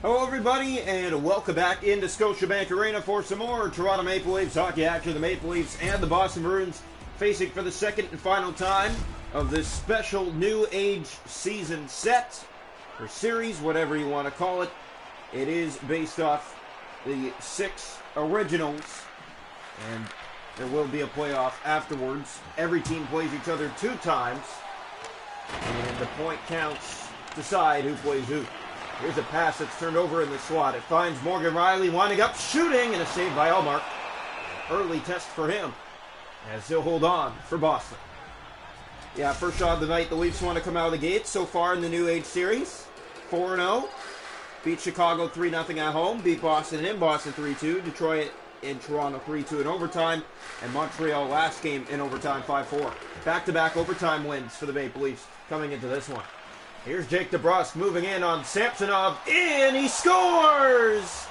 Hello everybody and welcome back into Scotiabank Arena for some more Toronto Maple Leafs hockey action. The Maple Leafs and the Boston Bruins facing for the second and final time of this special new age season set or series, whatever you want to call it. It is based off the 6 originals and there will be a playoff afterwards. Every team plays each other 2 times and the point counts decide who plays who. Here's a pass that's turned over in the slot. It finds Morgan Rielly winding up, shooting, and a save by Ullmark. Early test for him as he'll hold on for Boston. Yeah, first shot of the night, the Leafs want to come out of the gate so far in the New Age Series. 4-0. Beat Chicago 3-0 at home. Beat Boston in Boston 3-2. Detroit in Toronto 3-2 in overtime. And Montreal last game in overtime 5-4. Back-to-back overtime wins for the Maple Leafs coming into this one. Here's Jake DeBrusk moving in on Samsonov. He scores!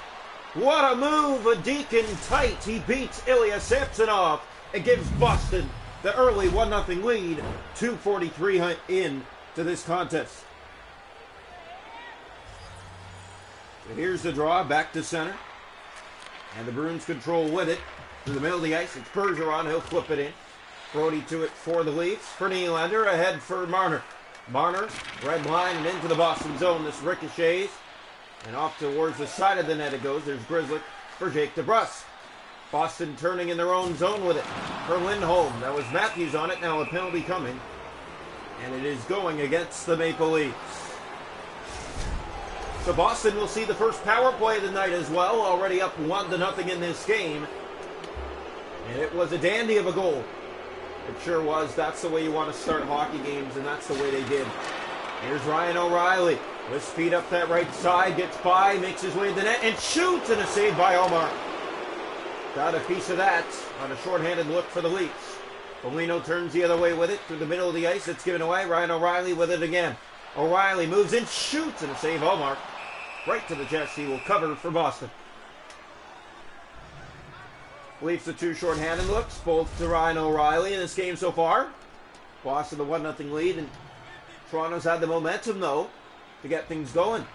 What a move, a Deacon tight. He beats Ilya Samsonov. It gives Boston the early 1-0 lead. 2:43 in to this contest. So here's the draw, back to center. And the Bruins control with it. Through the middle of the ice, it's Bergeron. He'll flip it in. Brody to it for the Leafs. For Nylander, ahead for Marner. Marner, red line and into the Boston zone. This ricochets. And off towards the side of the net it goes. There's Grzelcyk for Jake DeBrusk. Boston turning in their own zone with it. For Lindholm. That was Matthews on it. Now a penalty coming. And it is going against the Maple Leafs. So Boston will see the first power play of the night as well. Already up 1-0 in this game. And it was a dandy of a goal. It sure was. That's the way you want to start hockey games, and that's the way they did. Here's Ryan O'Reilly. With speed up that right side, gets by, makes his way to the net, and shoots, and a save by Ullmark. Got a piece of that on a shorthanded look for the Leafs. Foligno turns the other way with it through the middle of the ice. It's given away. Ryan O'Reilly with it again. O'Reilly moves in, shoots, and a save Ullmark. Right to the chest. He will cover for Boston. Leafs the 2 shorthanded looks, both to Ryan O'Reilly in this game so far. Boston the 1-0 lead, and Toronto's had the momentum, though, to get things going.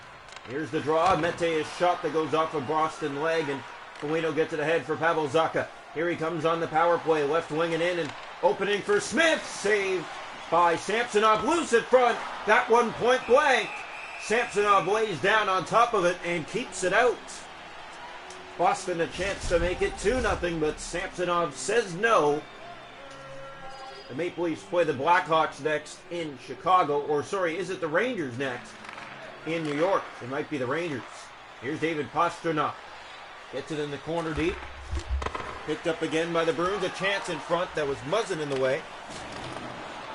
Here's the draw. Mete's shot that goes off a Boston leg, and Foligno gets it ahead for Pavel Zacha. Here he comes on the power play, left winging in, and opening for Smith. Saved by Samsonov, loose at front. That one point blank. Samsonov lays down on top of it and keeps it out. Boston a chance to make it 2-0, but Samsonov says no. The Maple Leafs play the Blackhawks next in Chicago. Or, sorry, is it the Rangers next in New York? It might be the Rangers. Here's David Pastrnak. Gets it in the corner deep. Picked up again by the Bruins. A chance in front that was Muzzin in the way.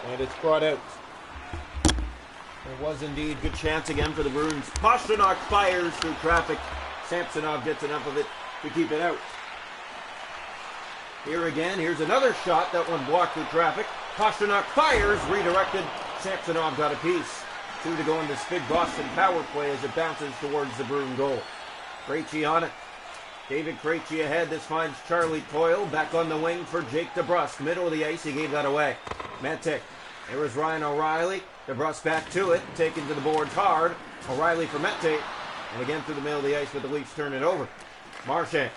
And it's brought out. There was indeed good chance again for the Bruins. Pastrnak fires through traffic. Samsonov gets enough of it to keep it out. Here again, here's another shot. That one blocked through traffic. Pastrnak fires, redirected. Samsonov got a piece. 2 to go in this big Boston power play as it bounces towards the Bruin goal. Krejci on it. David Krejci ahead. This finds Charlie Coyle back on the wing for Jake DeBrusk. Middle of the ice, he gave that away. Mete. There was Ryan O'Reilly. DeBrusk back to it. Taken to the boards hard. O'Reilly for Mete. And again through the middle of the ice, but the Leafs turn it over. Marchand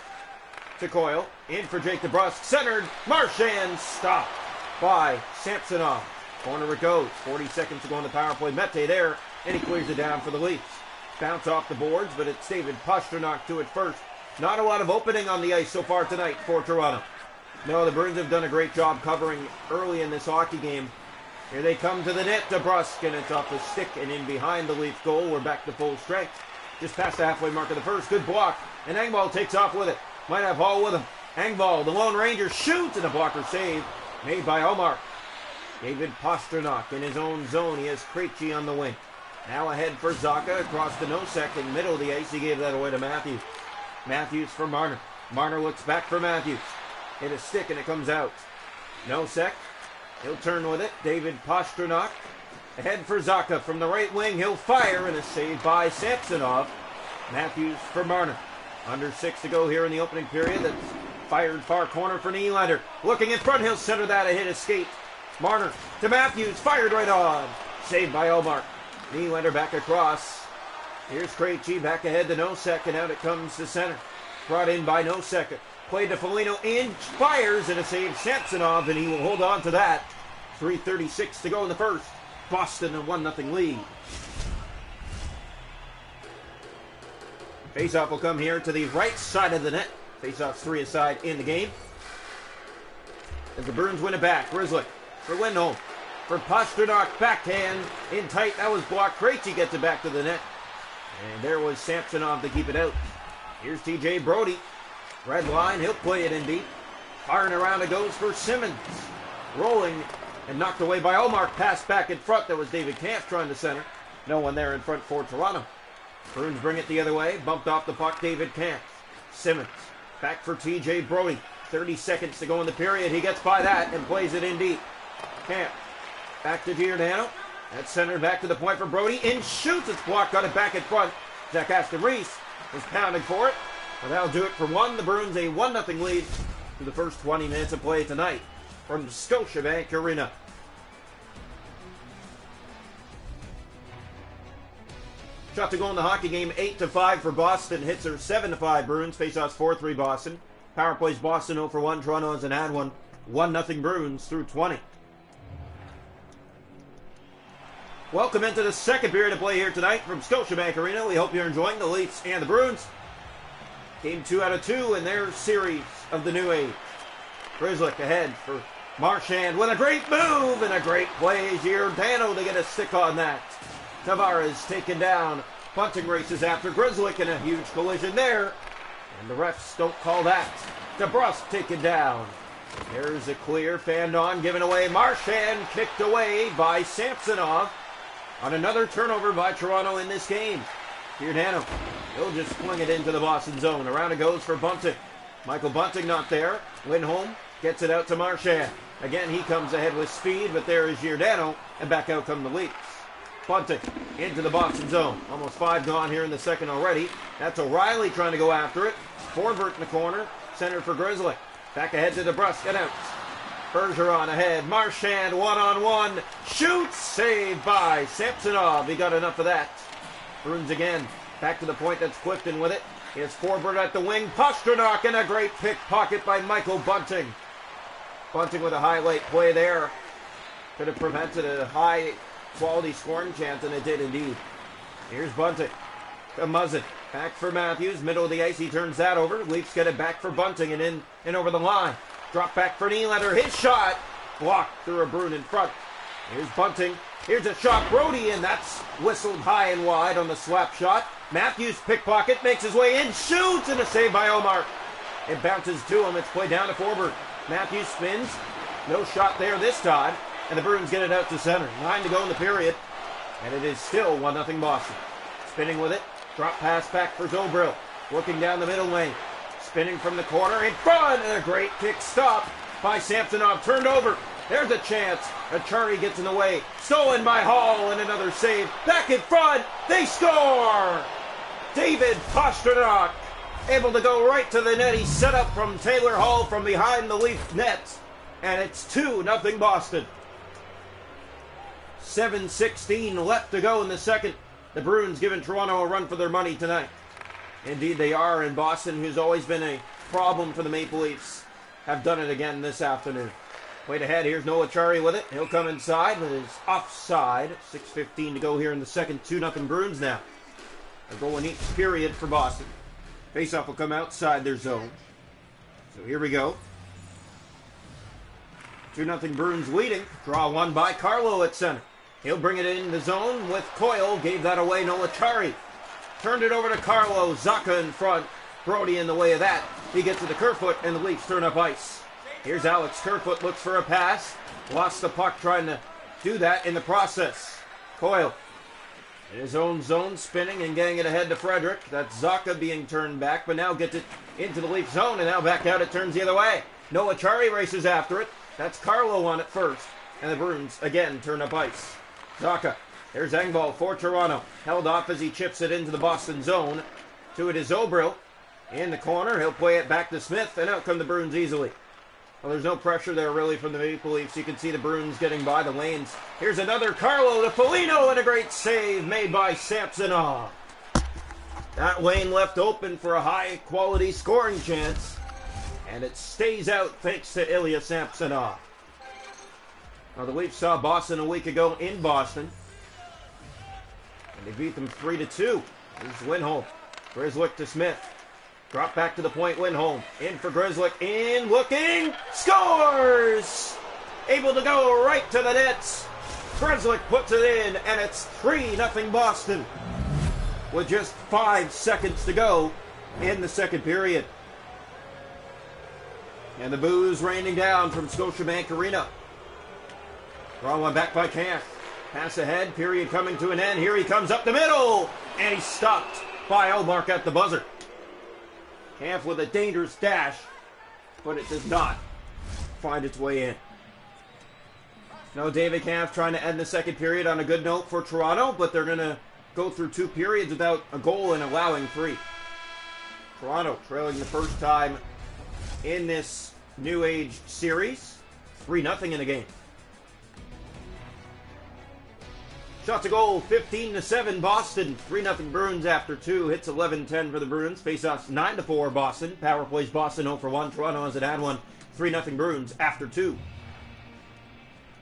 to Coyle. In for Jake DeBrusk. Centered. Marchand stopped by Samsonov. Corner it goes. 40 seconds to go on the power play. Mete there. And he clears it down for the Leafs. Bounce off the boards, but it's David Pastrnak to it first. Not a lot of opening on the ice so far tonight for Toronto. No, the Bruins have done a great job covering early in this hockey game. Here they come to the net. DeBrusk, and it's off the stick and in behind the Leaf goal. We're back to full strength. Just past the halfway mark of the first. Good block. And Engvall takes off with it. Might have Hall with him. Engvall, the Lone Ranger, shoots, and a blocker save made by Ullmark. David Pastrnak in his own zone. He has Krejci on the wing. Now ahead for Zacha across to Nosek in the middle of the ice. He gave that away to Matthews. Matthews for Marner. Marner looks back for Matthews. Hit a stick and it comes out. Nosek. He'll turn with it. David Pastrnak. Ahead for Zacha from the right wing. He'll fire and a save by Samsonov. Matthews for Marner. Under 6 to go here in the opening period. That's fired far corner for Nylander. Looking in front. He'll center that. A hit escape. Marner to Matthews. Fired right on. Saved by Ullmark. Nylander back across. Here's Krejci back ahead to Nosek, and out it comes to center. Brought in by Nosek. Played to Foligno, in, fires, and a save Samsonov, and he will hold on to that. 3:36 to go in the first. Boston a 1-0 lead. Faceoff will come here to the right side of the net. Faceoff's 3 aside in the game. As the Bruins win it back. Grizzly for Lindholm. For Pasternak, backhand in tight. That was blocked. Krejci gets it back to the net. And there was Samsonov to keep it out. Here's TJ Brody. Red line, he'll play it in deep. Firing around it goes for Simmons. Rolling and knocked away by Omar. Pass back in front. That was David Kampf trying to center. No one there in front for Toronto. Bruins bring it the other way. Bumped off the puck, David Kampf. Simmons back for TJ Brody. 30 seconds to go in the period. He gets by that and plays it in deep. Kampf back to Giordano. That's centered back to the point for Brody. In shoots. It's blocked. Got it back in front. Zach Aston-Reese was pounding for it. But that'll do it for one. The Bruins a 1-0 lead through the first 20 minutes of play tonight from Scotiabank Arena. Shot to go in the hockey game, 8-5 for Boston. Hits are 7-5 Bruins. Faceoffs 4-3 Boston. Power plays Boston 0 for 1. Toronto has an ad one. 1-0 Bruins through 20. Welcome into the second period of play here tonight from Scotiabank Arena. We hope you're enjoying the Leafs and the Bruins. Game 2 out of 2 in their series of the new age. Grizzly ahead for Marchand with a great move and a great play. Giordano to get a stick on that. Tavares taken down. Bunting races after Grizzly and a huge collision there. And the refs don't call that. DeBrusque taken down. There's a clear, fanned on, given away. Marchand kicked away by Samsonov on another turnover by Toronto in this game. Giordano, he'll just fling it into the Boston zone. Around it goes for Bunting. Michael Bunting not there. Lindholm gets it out to Marchand. Again, he comes ahead with speed, but there is Giordano, and back out come the Leafs. Bunting into the Boston zone. Almost 5 gone here in the second already. That's O'Reilly trying to go after it. Forbert in the corner. Center for Grizzly. Back ahead to DeBrusque. Get out. Bergeron ahead. Marchand one-on-one. Shoots. Saved by Samsonov. He got enough of that. Bruins again. Back to the point. That's Clifton with it. Here's Forbert at the wing. Pasternak and a great pickpocket by Michael Bunting. Bunting with a highlight play there. Could have prevented a high-quality scoring chance, and it did indeed. Here's Bunting. To Muzzin. Back for Matthews. Middle of the ice. He turns that over. Leafs get it back for Bunting and in and over the line. Drop back for Nylander. His shot. Blocked through a Bruin in front. Here's Bunting. Here's a shot. Brody, and that's whistled high and wide on the slap shot. Matthews pickpocket. Makes his way in. Shoots, and a save by Omar. It bounces to him. It's played down to Forbert. Matthews spins. No shot there this time. And the Bruins get it out to center. 9 to go in the period. And it is still 1-0 Boston. Spinning with it. Drop pass back for Zobril. Working down the middle lane. Spinning from the corner in front. And a great kick stop by Samsonov. Turned over. There's a chance. Achari gets in the way. Stolen by Hall and another save. Back in front. They score! David Pasternak able to go right to the net. He set up from Taylor Hall from behind the Leaf net. And it's 2-0 Boston. 7:16 left to go in the second. The Bruins giving Toronto a run for their money tonight. Indeed they are, and Boston, who's always been a problem for the Maple Leafs, have done it again this afternoon. Wait ahead, here's Noah Chari with it. He'll come inside with his offside. 6:15 to go here in the second. 2-0 Bruins now. A goal in each period for Boston. Faceoff will come outside their zone. So here we go. 2-0 Bruins leading. Draw one by Carlo at center. He'll bring it in the zone with Coyle. Gave that away, Noah Chari. Turned it over to Carlo. Zacha in front. Brody in the way of that. He gets to the Kerfoot, and the Leafs turn up ice. Here's Alex Kerfoot. Looks for a pass. Lost the puck trying to do that in the process. Coyle in his own zone, spinning and getting it ahead to Frederick. That's Zacha being turned back, but now gets it into the Leaf zone, and now back out it turns the other way. Noah Chari races after it. That's Carlo on it first, and the Bruins again turn up ice. Zacha. There's Engvall for Toronto. Held off as he chips it into the Boston zone. To it is Zobril. In the corner. He'll play it back to Smith, and out come the Bruins easily. Well, there's no pressure there really from the Maple Leafs. You can see the Bruins getting by the lanes. Here's another Carlo to Foligno, and a great save made by Samsonov. That lane left open for a high-quality scoring chance, and it stays out thanks to Ilya Samsonov. Now, the Leafs saw Boston a week ago in Boston, and they beat them 3-2. Here's Lindholm. Grzelcyk to Smith. Drop back to the point, Lindholm. In for Grzelcyk. In, looking, scores! Able to go right to the nets. Grzelcyk puts it in, and it's 3-0 Boston, with just 5 seconds to go in the second period. And the boos raining down from Scotiabank Arena. Draw one back by Kampf. Pass ahead, period coming to an end. Here he comes up the middle, and he's stopped by Ullmark at the buzzer. Kampf with a dangerous dash, but it does not find its way in. Now David Kampf trying to end the second period on a good note for Toronto, but they're going to go through 2 periods without a goal and allowing 3. Toronto trailing the first time in this New Age series, 3-0 in the game. Shots a goal, 15-7 Boston, 3-0 Bruins after 2. Hits 11-10 for the Bruins. Faceoffs 9-4 Boston. Power plays Boston 0 for 1. Toronto has it had one. 3-0 Bruins after 2.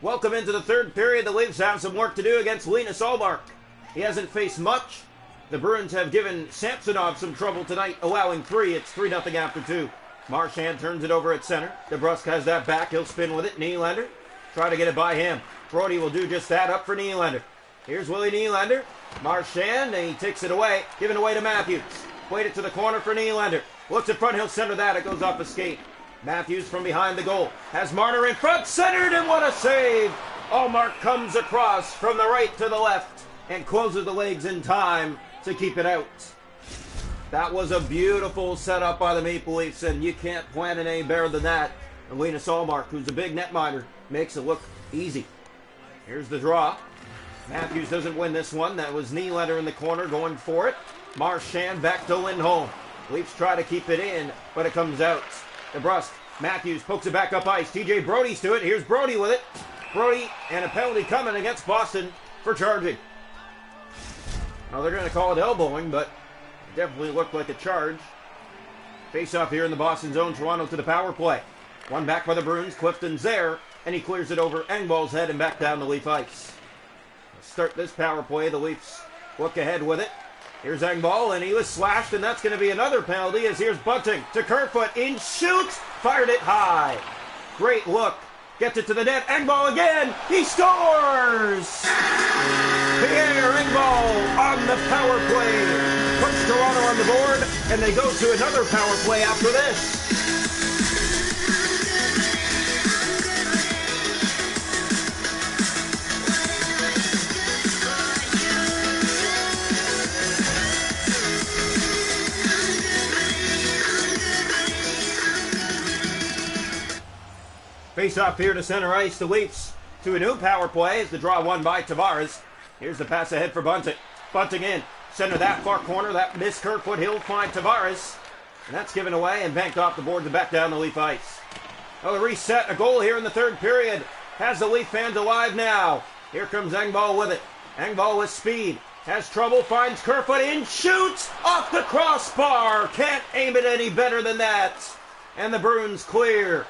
Welcome into the third period. The Leafs have some work to do against Linus Ullmark. He hasn't faced much. The Bruins have given Samsonov some trouble tonight, allowing 3. It's 3-0 after 2. Marchand turns it over at center. DeBrusk has that back. He'll spin with it. Nylander try to get it by him. Brody will do just that. Up for Nylander. Here's Willie Nylander. Marchand, and he takes it away. Giving away to Matthews. Played it to the corner for Nylander. Looks in front. He'll center that. It goes off a skate. Matthews from behind the goal. Has Marner in front. Centered, and what a save. Ullmark comes across from the right to the left and closes the legs in time to keep it out. That was a beautiful setup by the Maple Leafs, and you can't plan it any better than that. And Linus Ullmark, who's a big netminder, makes it look easy. Here's the draw. Matthews doesn't win this one. That was Nylander in the corner going for it. Marchand back to Lindholm. Leafs try to keep it in, but it comes out. DeBrusk. Matthews pokes it back up ice. TJ Brody's to it. Here's Brody with it. Brody, and a penalty coming against Boston for charging. Now they're going to call it elbowing, but it definitely looked like a charge. Face off here in the Boston zone. Toronto to the power play. One back by the Bruins. Clifton's there, and he clears it over Engvall's head and back down the Leaf ice. Start this power play. The Leafs look ahead with it. Here's Engvall, and he was slashed, and that's going to be another penalty as here's Bunting to Kerfoot. In shoots, fired it high. Great look. Gets it to the net. Engvall again. He scores! Pierre Engvall on the power play. Puts Toronto on the board, and they go to another power play after this. Face off here to center ice. The Leafs to a new power play as the draw won by Tavares. Here's the pass ahead for Bunting. Bunting in. Center that far corner. That missed Kerfoot. He'll find Tavares. And that's given away and banked off the board to back down the Leaf ice. Well, the reset. A goal here in the third period. Has the Leaf fans alive now. Here comes Engvall with it. Engvall with speed. Has trouble. Finds Kerfoot in. Shoots off the crossbar. Can't aim it any better than that. And the Bruins clear.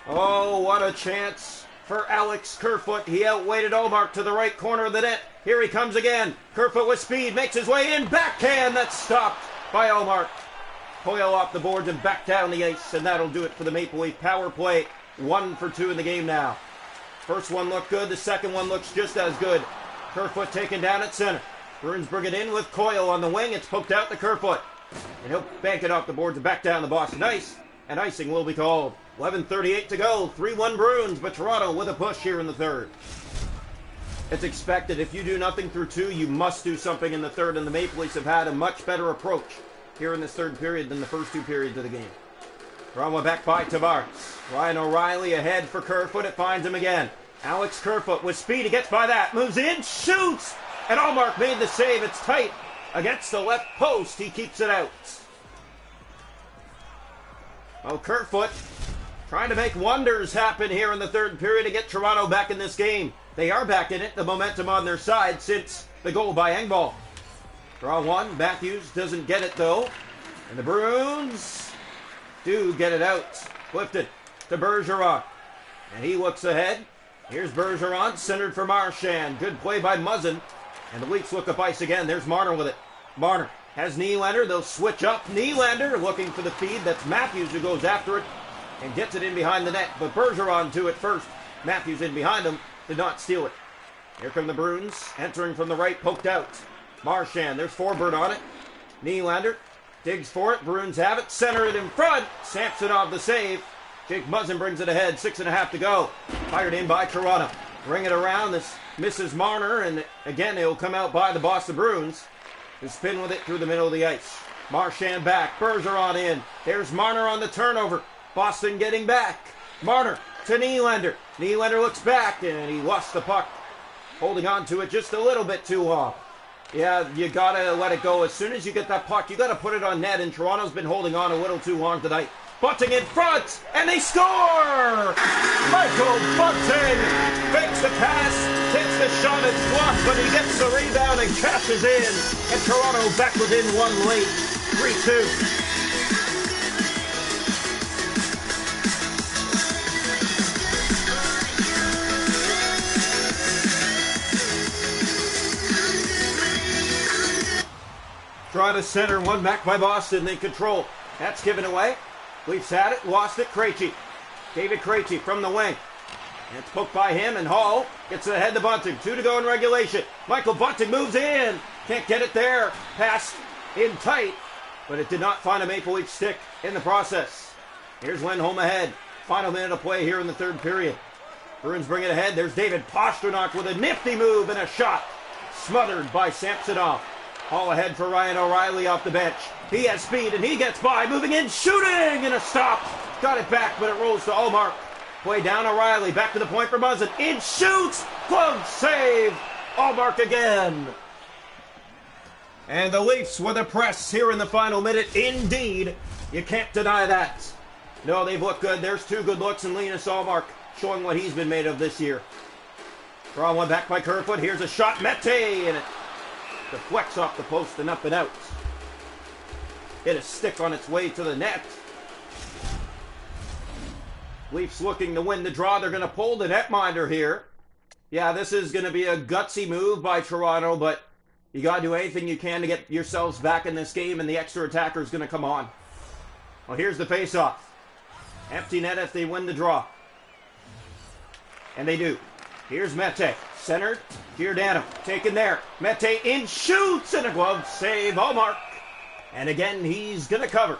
Oh, what a chance for Alex Kerfoot. He outweighted Ullmark to the right corner of the net. Here he comes again. Kerfoot with speed makes his way in. Backhand that's stopped by Ullmark. Coyle off the boards and back down the ice, and that'll do it for the Maple Leaf power play. 1 for 2 in the game now. First one looked good. The second one looks just as good. Kerfoot taken down at center. Bruins bring it in with Coyle on the wing. It's poked out to Kerfoot. And he'll bank it off the boards and back down the Boston ice. And icing will be called. 11:38 to go. 3-1 Bruins, but Toronto with a push here in the third. It's expected. If you do nothing through 2, you must do something in the third, and the Maple Leafs have had a much better approach here in this third period than the first 2 periods of the game. Drawn one back by Tavares. Ryan O'Reilly ahead for Kerfoot. It finds him again. Alex Kerfoot with speed. He gets by that. Moves in. Shoots. And Ullmark made the save. It's tight against the left post. He keeps it out. Well, Kerfoot trying to make wonders happen here in the third period to get Toronto back in this game. They are back in it. The momentum on their side since the goal by Engvall. Draw one. Matthews doesn't get it though. And the Bruins do get it out. Flipped it to Bergeron. And he looks ahead. Here's Bergeron, centered for Marchand. Good play by Muzzin. And the Leafs look up ice again. There's Marner with it. Marner has Nylander. They'll switch up. Nylander looking for the feed. That's Matthews who goes after it and gets it in behind the net. But Bergeron to it first. Matthews in behind him. Did not steal it. Here come the Bruins. Entering from the right. Poked out. Marchand. There's Forbert on it. Nylander digs for it. Bruins have it. Center it in front. Samsonov the save. Jake Muzzin brings it ahead. 6.5 to go. Fired in by Toronto. Bring it around. This misses Marner. And again, it'll come out by the Boston Bruins. Who spin with it through the middle of the ice. Marchand back. Bergeron in. There's Marner on the turnover. Boston getting back. Marner to Nylander. Nylander looks back. And he lost the puck. Holding on to it just a little bit too long. Yeah, you got to let it go. As soon as you get that puck, you got to put it on net. And Toronto's been holding on a little too long tonight. Bunting in front, and they score! Michael Bunting fakes the pass, takes the shot, it's blocked, but he gets the rebound and cashes in. And Toronto back within one late, 3-2. Try to center, one back by Boston, they control. That's given away. Leafs had it, lost it, Krejci. David Krejci from the wing. And it's poked by him, and Hall gets ahead to Bunting. 2 to go in regulation. Michael Bunting moves in. Can't get it there. Pass in tight, but it did not find a Maple Leaf stick in the process. Here's Lindholm ahead. Final minute of play here in the third period. Bruins bring it ahead. There's David Pastrnak with a nifty move and a shot. Smothered by Samsonov. Hall ahead for Ryan O'Reilly off the bench. He has speed and he gets by, moving in, shooting, and a stop. Got it back, but it rolls to Allmark. Play down O'Reilly, back to the point for Muzzin. In shoots, glove save. Allmark again. And the Leafs with a press here in the final minute. Indeed, you can't deny that. No, they've looked good. There's 2 good looks, and Linus Allmark showing what he's been made of this year. Draw one back by Kerfoot. Here's a shot, Mete, and it deflects off the post and up and out. Hit a stick on its way to the net. Leafs looking to win the draw. They're going to pull the netminder here. Yeah, this is going to be a gutsy move by Toronto, but you got to do anything you can to get yourselves back in this game, and the extra attacker is going to come on. Well, here's the face-off. Empty net if they win the draw. And they do. Here's Mete. Centered. Giordano. Taken there. Mete in, shoots, and a glove save. Allmark. And again, he's going to cover.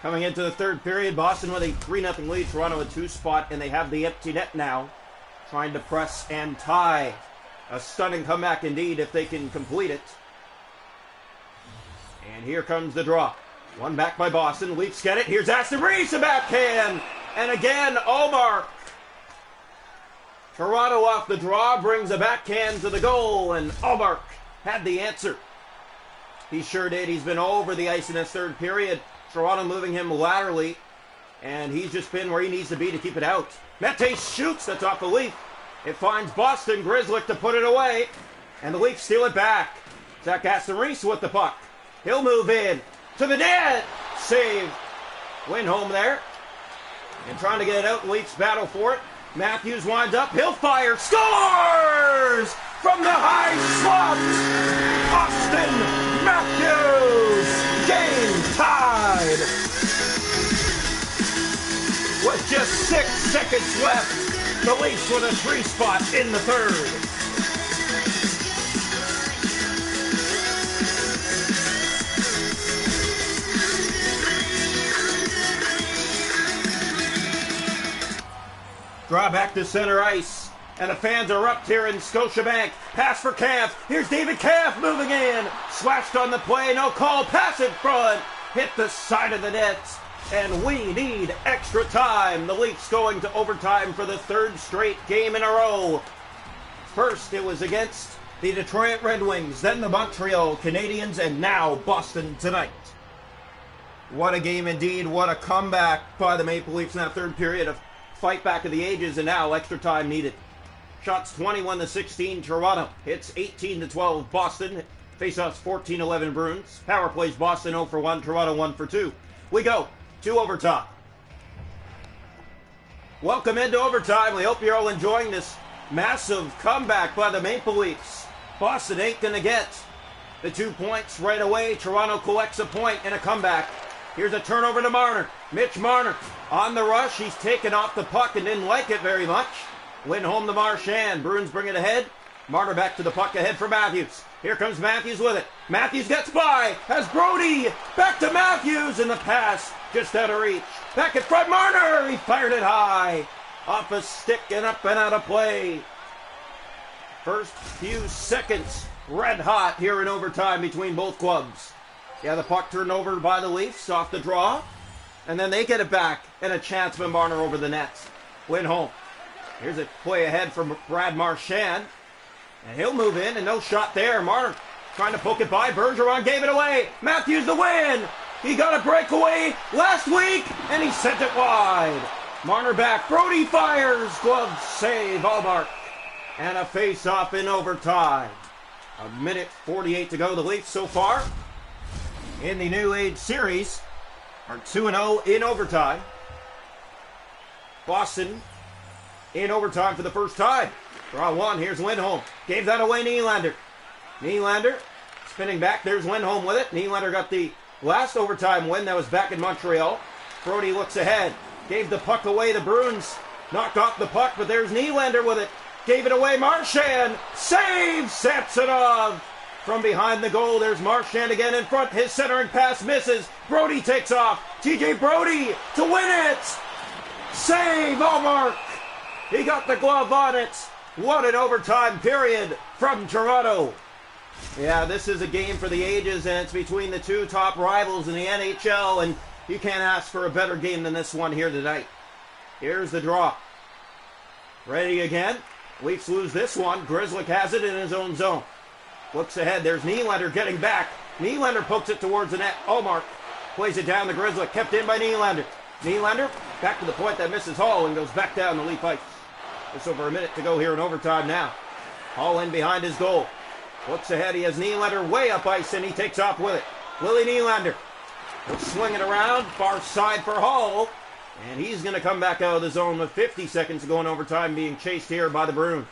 Coming into the third period, Boston with a 3-0 lead. Toronto a 2-spot, and they have the empty net now. Trying to press and tie. A stunning comeback indeed if they can complete it. And here comes the draw. One back by Boston. Leafs get it. Here's Aston Reese, a backhand. And again, Allmark. Toronto off the draw, brings a backhand to the goal, and Allmark had the answer. He sure did. He's been all over the ice in this third period. Toronto moving him laterally, and he's just been where he needs to be to keep it out. Mete shoots, that's off the Leaf. It finds Boston, Grzelcyk to put it away, and the Leafs steal it back. Zach Aston Reese with the puck. He'll move in to the net. Save. Lindholm there. And trying to get it out, Leafs battle for it. Matthews winds up, he'll fire, scores! From the high slot, Austin Matthews! Game tied! With just 6 seconds left, the Leafs with a 3-spot in the third. Draw back to center ice, and the fans are up here in Scotiabank. Pass for Kampf. Here's David Kampf moving in. Slashed on the play, no call. Pass in front. Hit the side of the net, and we need extra time. The Leafs going to overtime for the 3rd straight game in a row. First, it was against the Detroit Red Wings, then the Montreal Canadiens, and now Boston tonight. What a game indeed. What a comeback by the Maple Leafs in that third period of fight back of the ages, and now extra time needed. Shots 21-16 Toronto. Hits 18-12 Boston. Faceoffs 14-11 Bruins. Power plays Boston 0 for 1, Toronto 1 for 2. We go to overtime. Welcome into overtime. We hope you're all enjoying this massive comeback by the Maple Leafs. Boston ain't going to get the 2 points right away. Toronto collects a point in a comeback. Here's a turnover to Marner. Mitch Marner on the rush. He's taken off the puck and didn't like it very much. Lindholm to Marchand. Bruins bring it ahead. Marner back to the puck ahead for Matthews. Here comes Matthews with it. Matthews gets by. Has Brody. Back to Matthews. And the pass just out of reach. Back in front. Marner. He fired it high. Off a stick and up and out of play. First few seconds red hot here in overtime between both clubs. Yeah, the puck turned over by the Leafs off the draw. And then they get it back and a chance for Marner over the net. Lindholm. Here's a play ahead from Brad Marchand. And he'll move in, and no shot there. Marner trying to poke it by. Bergeron gave it away. Matthews the win. He got a breakaway last week, and he sent it wide. Marner back. Brody fires. Glove save. Allmark. And a face-off in overtime. A minute 48 to go. The Leafs so far in the New Age Series are 2-0 in overtime. Boston in overtime for the first time. Draw one. Here's Lindholm. Gave that away, Nylander. Nylander spinning back. There's Lindholm with it. Nylander got the last overtime win. That was back in Montreal. Brody looks ahead. Gave the puck away. The Bruins knocked off the puck, but there's Nylander with it. Gave it away. Marchand. Save. Samsonov. From behind the goal. There's Marchand again in front. His centering pass misses. Brody takes off. TJ Brody to win it. Save. Allmark. He got the glove on it. What an overtime period from Toronto. Yeah, this is a game for the ages, and it's between the two top rivals in the NHL, and you can't ask for a better game than this one here tonight. Here's the draw. Ready again. Leafs lose this one. Grzelcyk has it in his own zone. Looks ahead. There's Nylander getting back. Nylander pokes it towards the net. Allmark plays it down to Grzelcyk. Kept in by Nylander. Nylander back to the point that misses Hall and goes back down the Leaf ice. Just over a minute to go here in overtime now. Hall in behind his goal. Looks ahead. He has Nylander way up ice, and he takes off with it. Willie Nylander will swing it around. Far side for Hall. And he's going to come back out of the zone with 50 seconds to go in overtime, being chased here by the Bruins.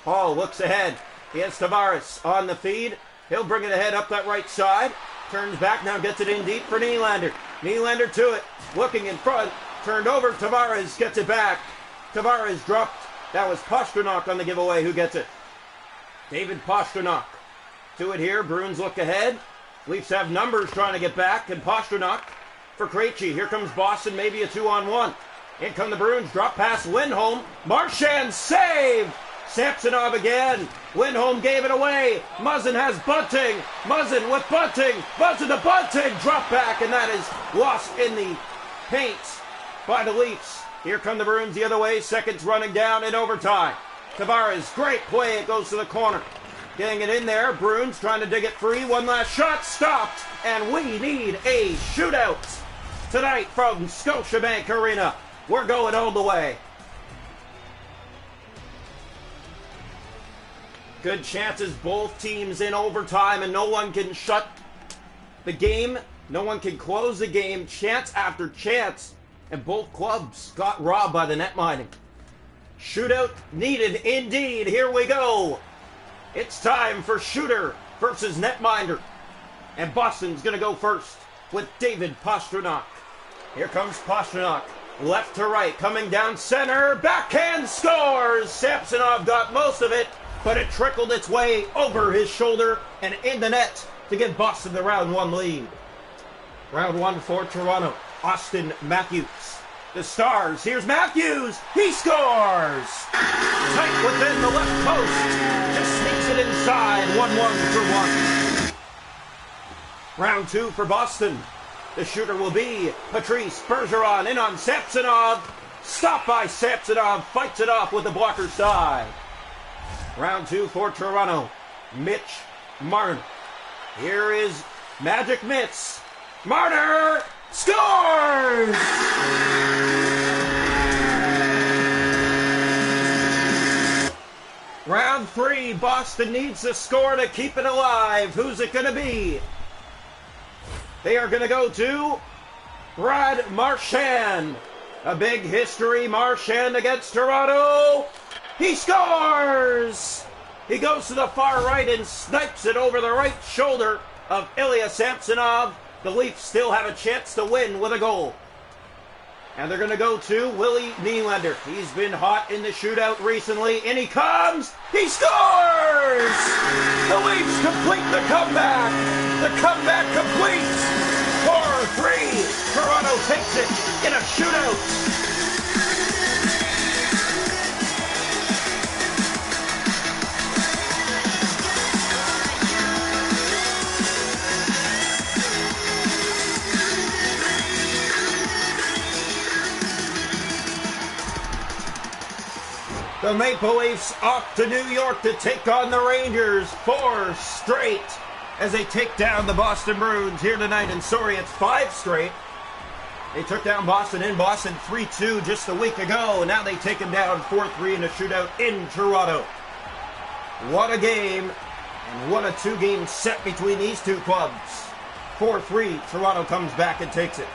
Hall looks ahead. He has Tavares on the feed. He'll bring it ahead up that right side. Turns back now, gets it in deep for Nylander. Nylander to it. Looking in front. Turned over. Tavares gets it back. Tavares dropped. That was Pastrnak on the giveaway. Who gets it? David Pastrnak. To it here. Bruins look ahead. Leafs have numbers trying to get back. And Pastrnak for Krejci. Here comes Boston. Maybe a 2-on-1. In come the Bruins. Drop pass. Lindholm. Marchand save. Samsonov again. Lindholm gave it away. Muzzin has Bunting. Muzzin with Bunting. Muzzin to Bunting. Drop back. And that is lost in the paint by the Leafs. Here come the Bruins the other way. Seconds running down in overtime. Tavares, great play. It goes to the corner. Getting it in there. Bruins trying to dig it free. One last shot. Stopped. And we need a shootout tonight from Scotiabank Arena. We're going all the way. Good chances, both teams in overtime, and no one can shut the game. No one can close the game. Chance after chance. And both clubs got robbed by the net mining. Shootout needed indeed. Here we go. It's time for shooter versus netminder. And Boston's going to go first with David Pastrnak. Here comes Pastrnak. Left to right. Coming down center. Backhand scores. Samsonov got most of it, but it trickled its way over his shoulder and in the net to give Boston the round one lead. Round one for Toronto. Austin Matthews. The Stars. Here's Matthews. He scores. Tight within the left post. Just sneaks it inside. 1-1 for one. Round two for Boston. The shooter will be Patrice Bergeron in on Samsonov. Stopped by Samsonov. Fights it off with the blocker side. Round two for Toronto. Mitch Marner. Here is Magic Mitts. Marner scores! Round 4-3. Boston needs to score to keep it alive. Who's it going to be? They are going to go to Brad Marchand. A big history. Marchand against Toronto. He scores! He goes to the far right and snipes it over the right shoulder of Ilya Samsonov. The Leafs still have a chance to win with a goal. And they're going to go to Willie Nylander. He's been hot in the shootout recently. In he comes. He scores! The Leafs complete the comeback. The comeback completes. 4-3. Toronto takes it in a shootout. The Maple Leafs off to New York to take on the Rangers. 4 straight as they take down the Boston Bruins here tonight. And sorry, it's 5 straight. They took down Boston in Boston 3-2 just a week ago. And now they take them down 4-3 in a shootout in Toronto. What a game. And what a 2-game set between these two clubs. 4-3, Toronto comes back and takes it.